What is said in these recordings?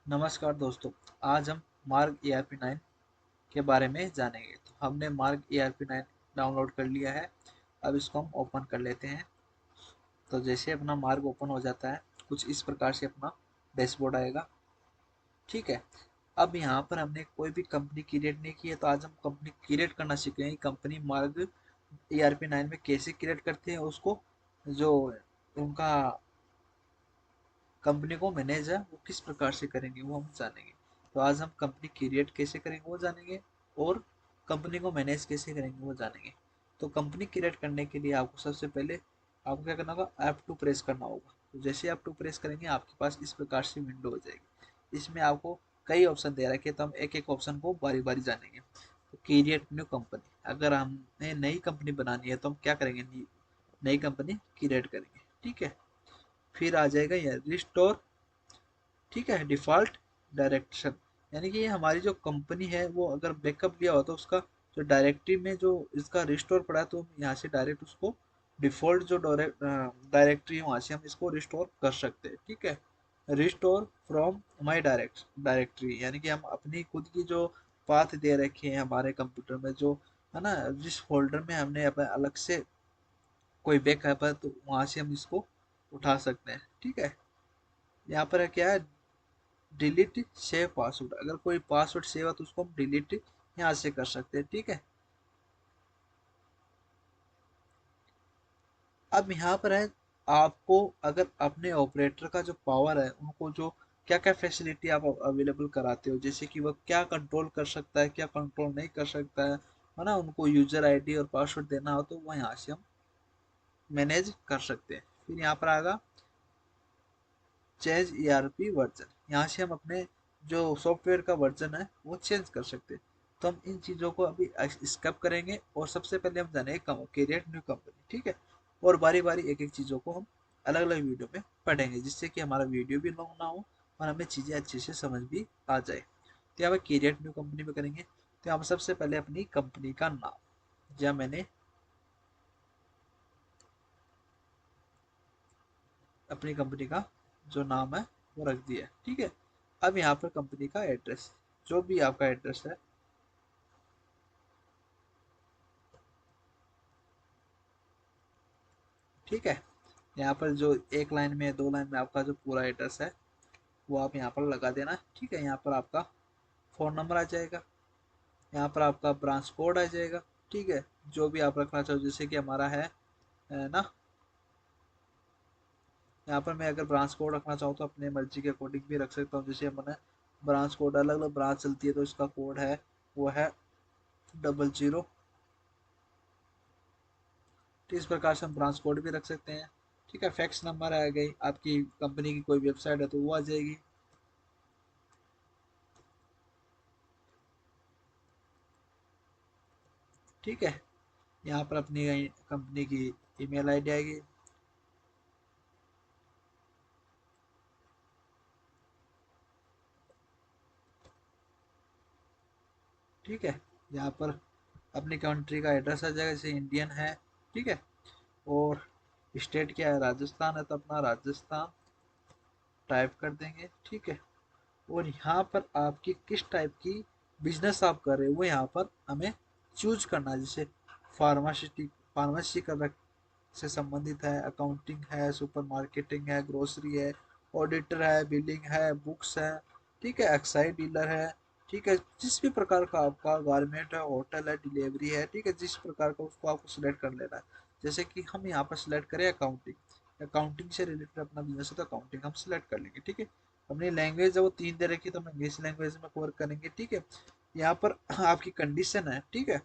नमस्कार दोस्तों। आज हम मार्ग ERP9 के बारे में जानेंगे। तो हमने मार्ग ERP9 डाउनलोड कर लिया है। अब इसको हम ओपन कर लेते हैं। तो जैसे अपना मार्ग ओपन हो जाता है, कुछ इस प्रकार से अपना डैशबोर्ड आएगा। ठीक है। अब यहाँ पर हमने कोई भी कंपनी क्रिएट नहीं की है, तो आज हम कंपनी क्रिएट करना सीखेंगे। कंपनी मार्ग ERP9 में कैसे क्रिएट करते हैं, उसको जो उनका कंपनी को मैनेज है वो किस प्रकार से करेंगे वो हम जानेंगे। तो आज हम कंपनी क्रिएट कैसे करेंगे वो जानेंगे, और कंपनी को मैनेज कैसे करेंगे वो जानेंगे। तो कंपनी क्रिएट करने के लिए आपको सबसे पहले आपको क्या करना होगा, F2 प्रेस करना होगा। तो जैसे F2 प्रेस करेंगे आपके पास इस प्रकार से विंडो हो जाएगी। इसमें आपको कई ऑप्शन दे रखे हैं, तो हम एक एक ऑप्शन को बारी बारी जानेंगे। तो क्रिएट न्यू कंपनी, अगर हमने नई कंपनी बनानी है तो हम क्या करेंगे, नई कंपनी क्रिएट करेंगे। ठीक है। फिर आ जाएगा ये रिस्टोर, ठीक है, डिफ़ॉल्ट डायरेक्शन। यानी कि ये हमारी जो कंपनी है वो अगर बैकअप लिया हो तो उसका जो डायरेक्टरी में जो इसका रिस्टोर पड़ा है, तो हम यहाँ से डायरेक्ट उसको डिफ़ॉल्ट जो डायरेक्टरी है वहाँ से हम इसको रिस्टोर कर सकते हैं। ठीक है। रिस्टोर फ्रॉम माई डायरेक्टरी, यानी कि हम अपनी खुद की जो पाथ दे रखे हैं हमारे कंप्यूटर में, जो है ना, जिस फोल्डर में हमने अपना अलग से कोई बैकअप है, तो वहाँ से हम इसको उठा सकते हैं। ठीक है। यहाँ पर क्या है, डिलीट सेव पासवर्ड। अगर कोई पासवर्ड सेव है तो उसको हम डिलीट यहाँ से कर सकते हैं। ठीक है। अब यहाँ पर है, आपको अगर अपने ऑपरेटर का जो पावर है, उनको जो क्या क्या फैसिलिटी आप अवेलेबल कराते हो, जैसे कि वह क्या कंट्रोल कर सकता है, क्या कंट्रोल नहीं कर सकता है ना, उनको यूजर आईडी और पासवर्ड देना हो तो वह यहाँ से हम मैनेज कर सकते हैं। फिर यहाँ पर आएगा चेंज ERP वर्जन, यहाँ से हम अपने जो सॉफ्टवेयर का वर्जन है वो चेंज कर सकते हैं। तो हम इन चीज़ों को अभी स्किप करेंगे, और सबसे पहले हम जानेंगे क्रिएट न्यू कंपनी। ठीक है। और बारी बारी एक एक चीज़ों को हम अलग अलग वीडियो में पढ़ेंगे, जिससे कि हमारा वीडियो भी लॉन्ग ना हो और हमें चीज़ें अच्छे से समझ भी आ जाए। तो यहाँ पर क्रिएट न्यू कंपनी में करेंगे। तो यहाँ पर सबसे पहले अपनी कंपनी का नाम, जहाँ मैंने अपनी कंपनी का जो नाम है वो रख दिया है। ठीक है। अब यहाँ पर कंपनी का एड्रेस, जो भी आपका एड्रेस है, ठीक है, यहाँ पर जो एक लाइन में दो लाइन में आपका जो पूरा एड्रेस है वो आप यहाँ पर लगा देना। ठीक है। यहाँ पर आपका फ़ोन नंबर आ जाएगा, यहाँ पर आपका ब्रांच कोड आ जाएगा। ठीक है। जो भी आप रखना चाहो, जैसे कि हमारा है ना, यहाँ पर मैं अगर ब्रांच कोड रखना चाहूँ तो अपने मर्जी के अकॉर्डिंग भी रख सकता हूँ। जैसे मैंने ब्रांच कोड, अलग अलग ब्रांच चलती है तो इसका कोड है वो है 00। तो इस प्रकार से हम ब्रांच कोड भी रख सकते हैं। ठीक है। फैक्स नंबर आ गई, आपकी कंपनी की कोई वेबसाइट है तो वो आ जाएगी। ठीक है। यहाँ पर अपनी कंपनी की ईमेल आईडी आएगी। ठीक है। यहाँ पर अपनी कंट्री का एड्रेस आ जाएगा, जैसे इंडियन है। ठीक है। और स्टेट क्या है, राजस्थान है, तो अपना राजस्थान टाइप कर देंगे। ठीक है। और यहाँ पर आपकी किस टाइप की बिजनेस आप कर रहे हो वो यहाँ पर हमें चूज करना है। जैसे फार्मासिटी फार्मेसी का से संबंधित है, अकाउंटिंग है, सुपर मार्केटिंग है, ग्रोसरी है, ऑडिटर है, बिलिंग है, बुक्स है। ठीक है। एक्साइड डीलर है। ठीक है। जिस भी प्रकार का आपका गारमेंट है, होटल है, डिलीवरी है, ठीक है, जिस प्रकार का उसको आपको सिलेक्ट कर लेना है। जैसे कि हम यहाँ पर सिलेक्ट करें अकाउंटिंग, अकाउंटिंग से रिलेटेड अपना बिजनेस है तो अकाउंटिंग हम सिलेक्ट कर लेंगे। ठीक है। अपनी लैंग्वेज है वो 3 दे रखी है, तो हम इंग्लिश लैंग्वेज में कवर करेंगे। ठीक है। यहाँ पर आपकी कंडीशन है, ठीक है,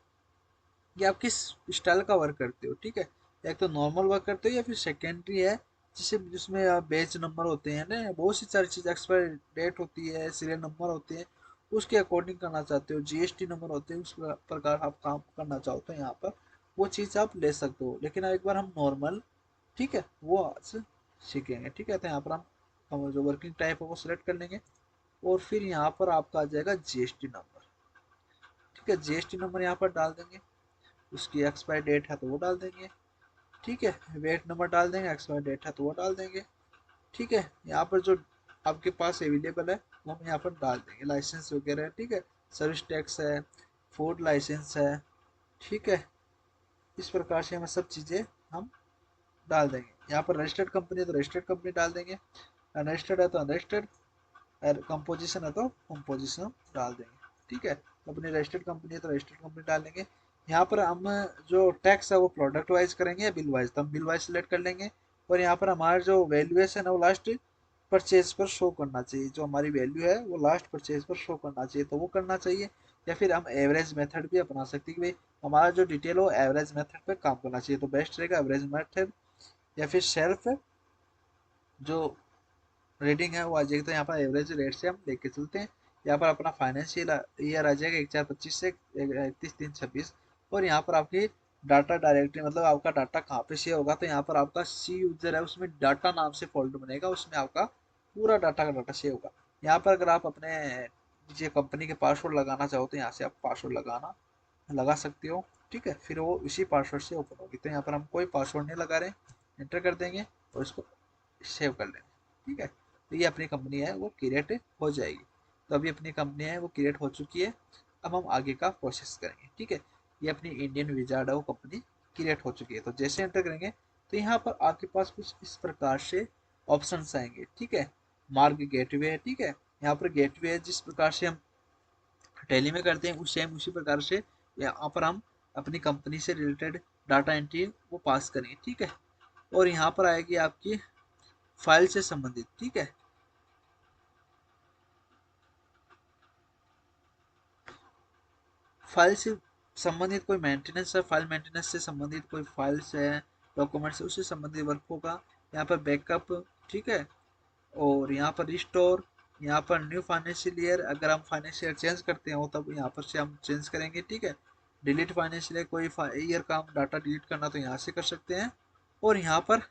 कि आप किस स्टाइल का वर्क करते हो। ठीक है। एक तो नॉर्मल वर्क करते हो, या फिर सेकेंडरी है, जिसे जिसमें आप बैच नंबर होते हैं ना, बहुत सी सारी चीज़, एक्सपायर डेट होती है, सीरियल नंबर होते हैं, उसके अकॉर्डिंग करना चाहते हो, GST नंबर होते हैं, उस प्रकार आप काम करना चाहो तो यहाँ पर वो चीज़ आप ले सकते हो। लेकिन एक बार हम नॉर्मल, ठीक है, वो आज सीखेंगे। ठीक है। तो यहाँ पर हम जो वर्किंग टाइप है वो सिलेक्ट कर लेंगे, और फिर यहाँ पर आपका आ जाएगा GST नंबर। ठीक है। GST नंबर यहाँ पर डाल देंगे, उसकी एक्सपायर डेट है तो वो डाल देंगे। ठीक है। वेट नंबर डाल देंगे, एक्सपायर डेट है तो वो डाल देंगे। ठीक है। यहाँ पर जो आपके पास अवेलेबल है वो हम यहाँ पर डाल देंगे, लाइसेंस वगैरह, ठीक है, सर्विस टैक्स है, फूड लाइसेंस है, ठीक है। इस प्रकार से हमें सब चीज़ें हम डाल देंगे। यहाँ पर रजिस्टर्ड कंपनी है तो रजिस्टर्ड कंपनी डाल देंगे, अनरजिस्टर्ड है तो अनरजिस्टर्ड, और कंपोजिशन है तो कंपोजिशन डाल देंगे, ठीक है। अपनी रजिस्टर्ड कंपनी है तो रजिस्टर्ड कंपनी डाल देंगे। यहाँ पर हम जो टैक्स है वो प्रोडक्ट वाइज करेंगे या बिल वाइज, तो हम बिल वाइज सेलेक्ट कर लेंगे। और यहाँ पर हमारा जो वैल्यूएशन है वो लास्ट परचेज पर शो करना चाहिए, जो हमारी वैल्यू है वो लास्ट परचेज पर शो करना चाहिए, तो वो करना चाहिए। या फिर हम एवरेज मेथड भी अपना सकते हैं कि भाई हमारा जो डिटेल हो एवरेज मेथड पे काम करना चाहिए, तो बेस्ट रहेगा एवरेज मेथड। या फिर शेल्फ जो रेटिंग है वो आ जाएगी, तो यहाँ पर एवरेज रेट से हम लेके चलते हैं। यहाँ पर अपना फाइनेंशियल ईयर आ जाएगा 1425 से 31/3/26। और यहाँ पर आपकी डाटा डायरेक्टरी, मतलब आपका डाटा कहाँ पे शेयर होगा, तो यहाँ पर आपका सी यूजर है उसमें डाटा नाम से फोल्डर बनेगा, उसमें आपका पूरा डाटा का डाटा शेयर होगा। यहाँ पर अगर आप अपने जो कंपनी के पासवर्ड लगाना चाहो तो यहाँ से आप पासवर्ड लगा सकते हो, ठीक है। फिर वो इसी पासवर्ड से ओपन होगी, तो यहाँ पर हम कोई पासवर्ड नहीं लगा रहे, एंटर कर देंगे और इसको सेव कर लेंगे, ठीक है। तो ये अपनी कंपनी है वो क्रिएट हो जाएगी। तो अभी अपनी कंपनी है वो क्रिएट हो चुकी है। अब हम आगे का प्रोसेस करेंगे, ठीक है। ये अपनी इंडियन विजार्ड है वो कंपनी क्रिएट हो चुकी है। तो जैसे एंटर करेंगे तो यहाँ पर आपके पास कुछ इस प्रकार से ऑप्शन आएंगे, ठीक है। मार्ग गेटवे है, ठीक है। यहाँ पर गेटवे जिस प्रकार से हम टैली में करते हैं उस सेम उसी प्रकार से यहाँ पर हम अपनी कंपनी से रिलेटेड डाटा एंट्री वो पास करेंगे, ठीक है। और यहाँ पर आएगी आपकी फाइल से संबंधित, ठीक है। फाइल से संबंधित कोई मेंटेनेंस है, फाइल मेंटेनेंस से संबंधित कोई फाइल्स है, डॉक्यूमेंट्स है, उससे संबंधित वर्क होगा। यहाँ पर बैकअप, ठीक है। और यहाँ पर रिस्टोर, यहाँ पर न्यू फाइनेंशियल ईयर, अगर हम फाइनेंशियल ईयर चेंज करते हो तब यहाँ पर से हम चेंज करेंगे, ठीक है। डिलीट फाइनेंशियल ईयर, कोई ईयर का हम डाटा डिलीट करना तो यहाँ से कर सकते हैं। और यहाँ पर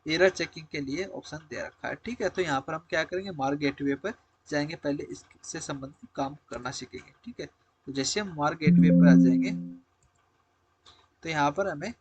एरर चेकिंग के लिए ऑप्शन दे रखा है, ठीक है। तो यहाँ पर हम क्या करेंगे, मार्क गेटवे पर जाएंगे, पहले इससे संबंधित काम करना सीखेंगे, ठीक है। तो जैसे हम मार्क गेटवे पर आ जाएंगे तो यहाँ पर हमें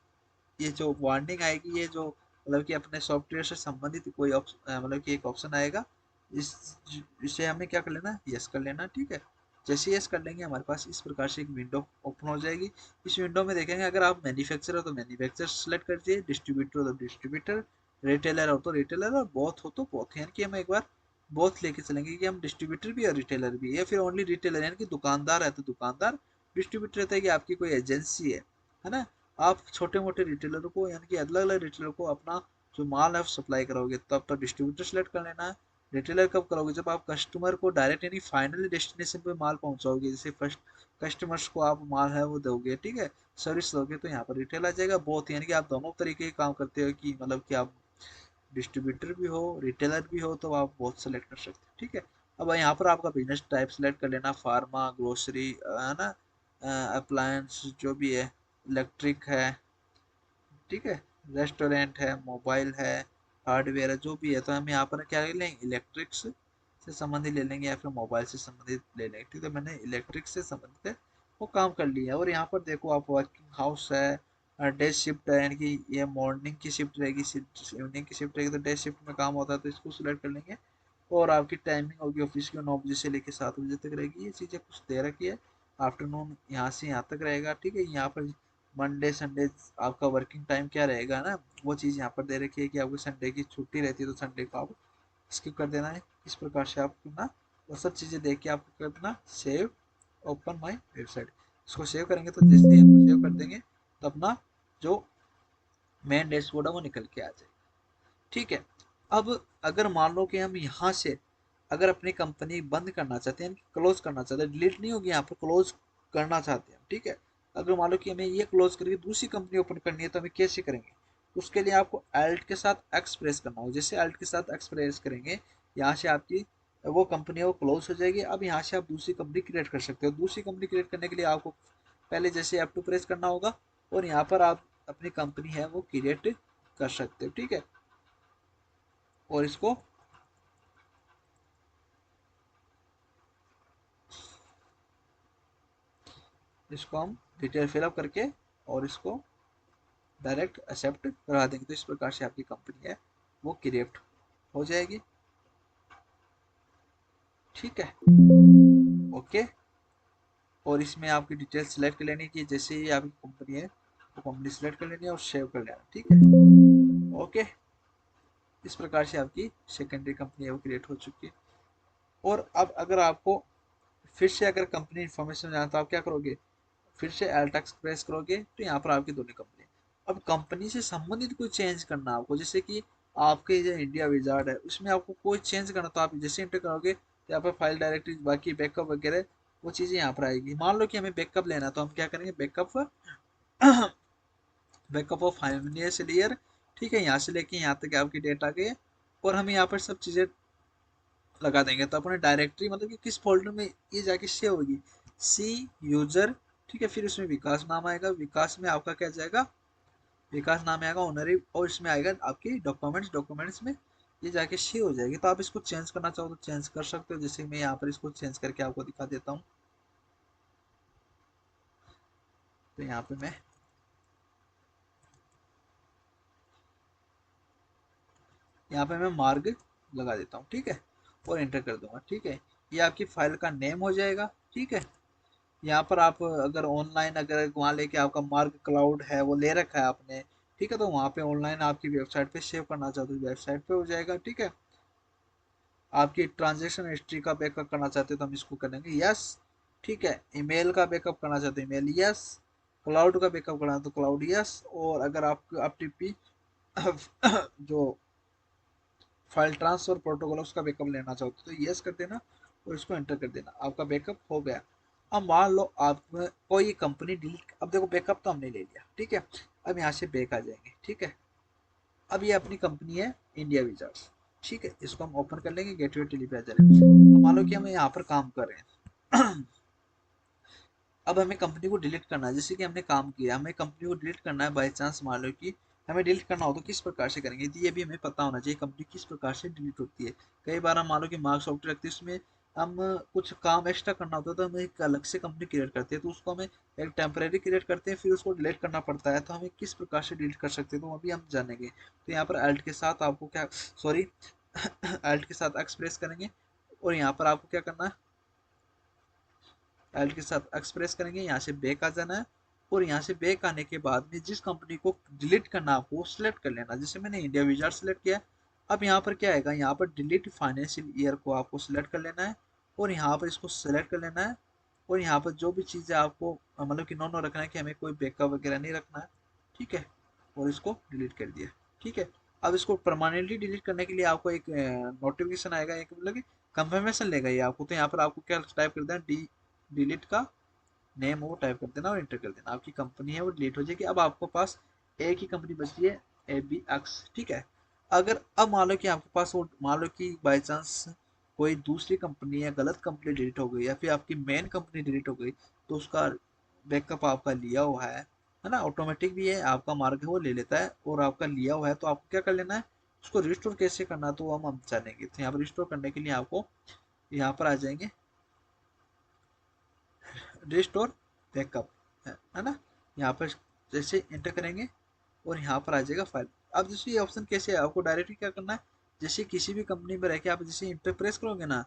ये जो वार्निंग आएगी, ये जो मतलब कि अपने सॉफ्टवेयर से संबंधित कोई मतलब कि एक ऑप्शन आएगा, इस इसे हमें क्या कर लेना, यस कर लेना, ठीक है। जैसे यस कर लेंगे हमारे पास इस प्रकार से एक विंडो ओपन हो जाएगी। इस विंडो में देखेंगे अगर आप मैन्युफैक्चरर हो तो मैन्युफैक्चरर सेलेक्ट कर दीजिए, डिस्ट्रीब्यूटर हो तो डिस्ट्रीब्यूटर, रिटेलर हो तो रिटेलर, और बोथ हो तो बोथ, यानी कि हम एक बार बोथ लेके चलेंगे कि हम डिस्ट्रीब्यूटर भी और रिटेलर भी, या फिर ओनली रिटेलर यानी कि दुकानदार है तो दुकानदार, डिस्ट्रीब्यूटर रहता है कि आपकी कोई एजेंसी है ना। आप छोटे मोटे रिटेलर को यानी कि अलग अलग रिटेलर को अपना जो माल है सप्लाई करोगे तब तो डिस्ट्रीब्यूटर सेलेक्ट कर लेना है। रिटेलर कब करोगे, जब आप कस्टमर को डायरेक्ट यानी फाइनली डेस्टिनेशन पे माल पहुंचाओगे, जैसे फर्स्ट कस्टमर्स को आप माल है वो दोगे, ठीक है, सर्विस दोगे, तो यहाँ पर रिटेल आ जाएगा। बहुत यानी कि आप दोनों तरीके के काम करते हो, कि मतलब कि आप डिस्ट्रीब्यूटर भी हो रिटेलर भी हो तो आप बहुत सेलेक्ट कर सकते हो, ठीक है। अब यहाँ पर आपका बिजनेस टाइप सेलेक्ट कर लेना, फार्मा, ग्रोसरी, है ना, अप्लायंस जो भी है, इलेक्ट्रिक है, ठीक है, रेस्टोरेंट है, मोबाइल है, हार्डवेयर है, जो भी है। तो हम यहाँ पर क्या ले लेंगे, इलेक्ट्रिक्स से संबंधित ले लेंगे या फिर मोबाइल से संबंधित ले लेंगे, ठीक है। मैंने इलेक्ट्रिक से संबंधित है वो काम कर लिया है। और यहाँ पर देखो आप वर्किंग हाउस है, डे शिफ्ट है, यानी कि ये मॉर्निंग की शिफ्ट रहेगी, इवनिंग की शिफ्ट रहेगी, तो डे शिफ्ट में काम होता है तो इसको सिलेक्ट कर लेंगे। और आपकी टाइमिंग होगी ऑफिस की 9 बजे से लेकर 7 बजे तक रहेगी, ये चीज़ें कुछ दे रखी है। आफ्टरनून यहाँ से यहाँ तक रहेगा, ठीक है। यहाँ पर मंडे संडे आपका वर्किंग टाइम क्या रहेगा ना, वो चीज़ यहाँ पर दे रखी है कि आपको संडे की छुट्टी रहती है तो संडे को आप स्किप कर देना है। इस प्रकार से आप ना वो सब चीज़ें देख के आपको करना सेव ओपन माई वेबसाइट, इसको सेव करेंगे तो जैसे ही हम सेव कर देंगे तो अपना जो मेन डैशबोर्ड है वो निकल के आ जाएगा, ठीक है। अब अगर मान लो कि हम यहाँ से अगर अपनी कंपनी बंद करना चाहते हैं, क्लोज करना चाहते हैं, डिलीट नहीं होगी, यहाँ पर क्लोज करना चाहते हैं, ठीक है। अगर मान लो कि हमें ये क्लोज करके दूसरी कंपनी ओपन करनी है तो हमें कैसे करेंगे, उसके लिए आपको अल्ट के साथ एक्स प्रेस करना होगा। जैसे अल्ट के साथ एक्स प्रेस करेंगे यहाँ से आपकी वो कंपनी है वो क्लोज हो जाएगी। अब यहाँ से आप दूसरी कंपनी क्रिएट कर सकते हो। दूसरी कंपनी क्रिएट करने के लिए आपको पहले जैसे F2 प्रेस करना होगा और यहाँ पर आप अपनी कंपनी है वो क्रिएट कर सकते हो, ठीक है। और इसको हम डिटेल फिलअप करके और इसको डायरेक्ट एक्सेप्ट करा देंगे, तो इस प्रकार से आपकी कंपनी है वो क्रिएट हो जाएगी, ठीक है, ओके। और इसमें आपकी डिटेल सेलेक्ट कर लेनी है कि जैसे ही आपकी कंपनी है तो कंपनी सेलेक्ट कर लेनी है और सेव कर लेना, ठीक है, ओके। इस प्रकार से आपकी सेकेंडरी कंपनी है वो क्रिएट हो चुकी है। और अब अगर आपको फिर से अगर कंपनी इन्फॉर्मेशन जाना तो आप क्या करोगे, फिर से एल टैक्स प्रेस करोगे तो यहाँ पर आपकी दोनों कंपनी। अब कंपनी से संबंधित कोई चेंज करना आपको, जैसे कि आपके जो इंडिया विजार्ड है उसमें आपको कोई चेंज करना तो आप जैसे इंटर करोगे तो यहाँ पर फाइल डायरेक्टरी बाकी बैकअप वगैरह वो चीज़ें यहाँ पर आएगी। मान लो कि हमें बैकअप लेना है तो हम क्या करेंगे, backup backup of financial year, ठीक है, यहाँ से लेके यहाँ तक आपकी डेट आ गई है। और हम यहाँ पर सब चीज़ें लगा देंगे तो अपने डायरेक्टरी मतलब कि किस फोल्डर में ये जाके सेव होगी, सी यूजर, ठीक है। फिर उसमें विकास नाम आएगा, विकास में आपका क्या जाएगा, विकास नाम आएगा ओनरी, और इसमें आएगा आपकी डॉक्यूमेंट्स, डॉक्यूमेंट्स में ये जाके सेव हो जाएगी। तो आप इसको चेंज करना चाहो तो चेंज कर सकते हो, जैसे मैं यहाँ पर इसको चेंज करके आपको दिखा देता हूँ। तो यहाँ पे मैं मार्ग लगा देता हूँ, ठीक है, और एंटर कर दूंगा, ठीक है। ये आपकी फाइल का नेम हो जाएगा, ठीक है। यहाँ पर आप अगर ऑनलाइन अगर वहाँ लेके आपका मार्क क्लाउड है वो ले रखा है आपने, ठीक है, तो वहाँ पे ऑनलाइन आपकी वेबसाइट पे सेव करना चाहते हो वेबसाइट पे हो जाएगा, ठीक है। आपकी ट्रांजेक्शन हिस्ट्री का बैकअप करना चाहते हो तो हम इसको करेंगे यस, ठीक है। ईमेल का बैकअप करना चाहते हो ईमेल यस, क्लाउड का बैकअप करना तो क्लाउड यस। और अगर आप टीपी जो फाइल ट्रांसफर प्रोटोकॉल उसका बैकअप लेना चाहो तो यस कर देना और इसको एंटर कर देना, आपका बैकअप हो गया। अब मान लो आप कोई कंपनी डिलीट, अब देखो बैकअप तो हमने ले लिया, ठीक है। अब यहाँ से बैक आ जाएंगे, ठीक है। अब ये अपनी कंपनी है इंडिया विजार्ड्स, ठीक है, इसको हम ओपन कर लेंगे, गेटवे टेली पे आ जाएंगे। अब मान लो कि हम यहाँ पर काम कर रहे हैं अब हमें कंपनी को डिलीट करना है, जैसे कि हमने काम किया हमें कंपनी को डिलीट करना है, बाई चांस मान लो कि हमें डिलीट करना हो तो किस प्रकार से करेंगे, तो ये भी हमें पता होना चाहिए कंपनी किस प्रकार से डिलीट होती है। कई बार हम मान लो कि मार्क सॉफ्टवेयर रखते हैं उसमें हम कुछ काम एक्स्ट्रा करना होता है तो हम एक अलग से कंपनी क्रिएट करते हैं, तो उसको हमें एक टेम्परेरी क्रिएट करते हैं फिर उसको डिलीट करना पड़ता है, तो हमें किस प्रकार से डिलीट कर सकते हैं तो अभी हम जानेंगे। तो यहाँ पर अल्ट के साथ आपको क्या, सॉरी अल्ट के साथ एक्सप्रेस करेंगे और यहाँ पर आपको क्या करना है, एल के साथ एक्सप्रेस करेंगे, यहाँ से बैक आ जाना है। और यहाँ से बैक आने के बाद में जिस कंपनी को डिलीट करना है आपको सेलेक्ट कर लेना, जैसे मैंने इंडिया विजार्ड सेलेक्ट किया। अब यहाँ पर क्या आएगा, यहाँ पर डिलीट फाइनेंशियल ईयर को आपको सेलेक्ट कर लेना है और यहाँ पर इसको सेलेक्ट कर लेना है। और यहाँ पर जो भी चीज़ें आपको मतलब कि नो नो रखना है कि हमें कोई बैकअप वगैरह नहीं रखना है, ठीक है। और इसको डिलीट कर दिया, ठीक है। अब इसको परमानेंटली डिलीट करने के लिए आपको एक नोटिफिकेशन आएगा, एक मतलब कि कंफर्मेशन लेगा ये आपको। तो यहाँ पर आपको क्या टाइप कर देना, डिलीट का नेम वो टाइप कर देना और एंटर कर देना, आपकी कंपनी है वो डिलीट हो जाएगी। अब आपको पास एक ही कंपनी बची है ABX, ठीक है। अगर अब मान लो कि आपके पास वो मान लो कि बाई चांस कोई दूसरी कंपनी या गलत कंपनी डिलीट हो गई या फिर आपकी मेन कंपनी डिलीट हो गई तो उसका बैकअप आपका लिया हुआ है ना, ऑटोमेटिक भी है आपका मार्ग है वो ले लेता है और आपका लिया हुआ है, तो आपको क्या कर लेना है, उसको रिस्टोर कैसे करना तो हम जानेंगे। तो यहाँ पर रिस्टोर करने के लिए आपको यहाँ पर आ जाएंगे रिस्टोर बैकअप, है ना। यहाँ पर जैसे एंटर करेंगे और यहाँ पर आ जाएगा फाइल। अब जैसे ये ऑप्शन कैसे है, आपको डायरेक्टली क्या करना है, जैसे किसी भी कंपनी में रह के आप जैसे इंटर प्रेस करोगे ना,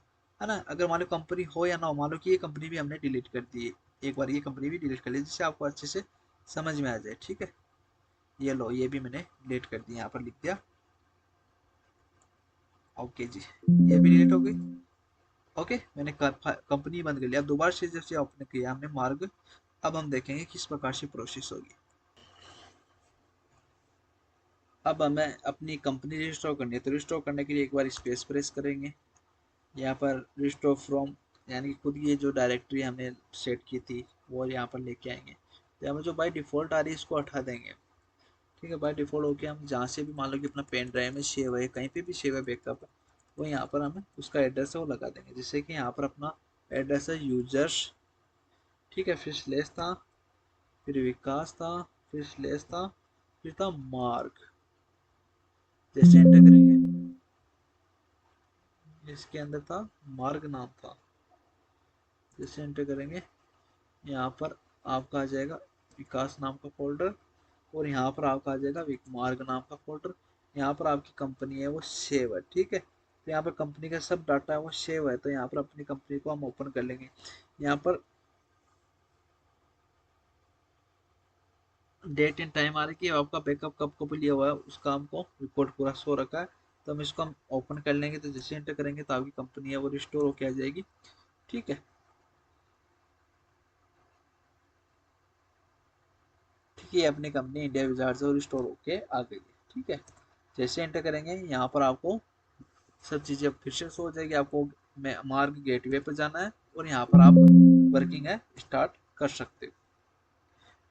है ना, अगर मान लो कंपनी हो या ना हो, मान लो कि ये कंपनी भी हमने डिलीट कर दी है, एक बार ये कंपनी भी डिलीट कर ली जिससे आपको अच्छे से समझ में आ जाए, ठीक है। ये लो ये भी मैंने डिलीट कर दी, यहाँ पर लिख दिया ओके जी, ये भी डिलीट हो गई, ओके। मैंने कंपनी बंद कर लिया। अब दोबारा से जैसे ओपन किया हमने मार्ग, अब हम देखेंगे किस प्रकार से प्रोसेस होगी। अब हमें अपनी कंपनी रिस्टोर करनी है, तो रिस्टोर करने के लिए एक बार स्पेस प्रेस करेंगे, यहाँ पर रिस्टोर फ्रॉम यानी कि खुद ये जो डायरेक्टरी हमने सेट की थी वो यहाँ पर लेके आएंगे। तो हमें जो बाई डिफ़ॉल्ट आ रही है इसको हटा देंगे, ठीक है। बाई डिफ़ॉल्ट होके हम जहाँ से भी मान लो कि अपना पेन ड्राइव में सेव है कहीं पे भी सेव है बैकअप वो यहाँ पर हमें उसका एड्रेस है वो लगा देंगे, जैसे कि यहाँ पर अपना एड्रेस है यूजर्स, ठीक है, फिर स्लेस था, फिर विकास था, फिर स्लेस था, फिर था मार्क। जैसे एंटर करेंगे इसके अंदर था मार्ग नाम था, जैसे एंटर करेंगे यहाँ पर आपका आ जाएगा विकास नाम का फोल्डर और यहाँ पर आपका आ जाएगा मार्ग नाम का फोल्डर। यहाँ पर आपकी कंपनी है वो सेव है, ठीक है। तो यहाँ पर कंपनी का सब डाटा है वो सेव है। तो यहाँ पर अपनी कंपनी को हम ओपन कर लेंगे। यहाँ पर डेट एंड टाइम आ रही है, आपका बैकअप कब कब लिया हुआ है उसका हमको रिकॉर्ड पूरा शो रखा है। तो हम इसको हम ओपन कर लेंगे। तो जैसे एंटर करेंगे तो आपकी कंपनी है वो रिस्टोर होके आ जाएगी। ठीक है, ठीक है, अपनी कंपनी इंडिया विजार्ड से रिस्टोर होके आ गई है। ठीक है, जैसे एंटर करेंगे यहाँ पर आपको सब चीज़ें फिर से शो हो जाएगी। आपको मार्ग गेटवे पर जाना है और यहाँ पर आप वर्किंग है स्टार्ट कर सकते हो।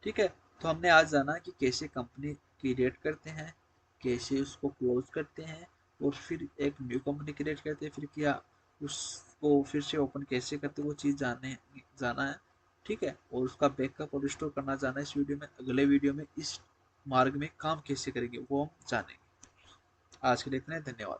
ठीक है, तो हमने आज जाना कि कैसे कंपनी क्रिएट करते हैं, कैसे उसको क्लोज करते हैं, और फिर एक न्यू कंपनी क्रिएट करते हैं, फिर क्या उसको फिर से ओपन कैसे करते हैं, वो चीज़ जाना है। ठीक है, और उसका बैकअप और रिस्टोर करना जाना है इस वीडियो में। अगले वीडियो में इस मार्ग में काम कैसे करेंगे वो हम जानेंगे। आज के लिए इतना ही, धन्यवाद।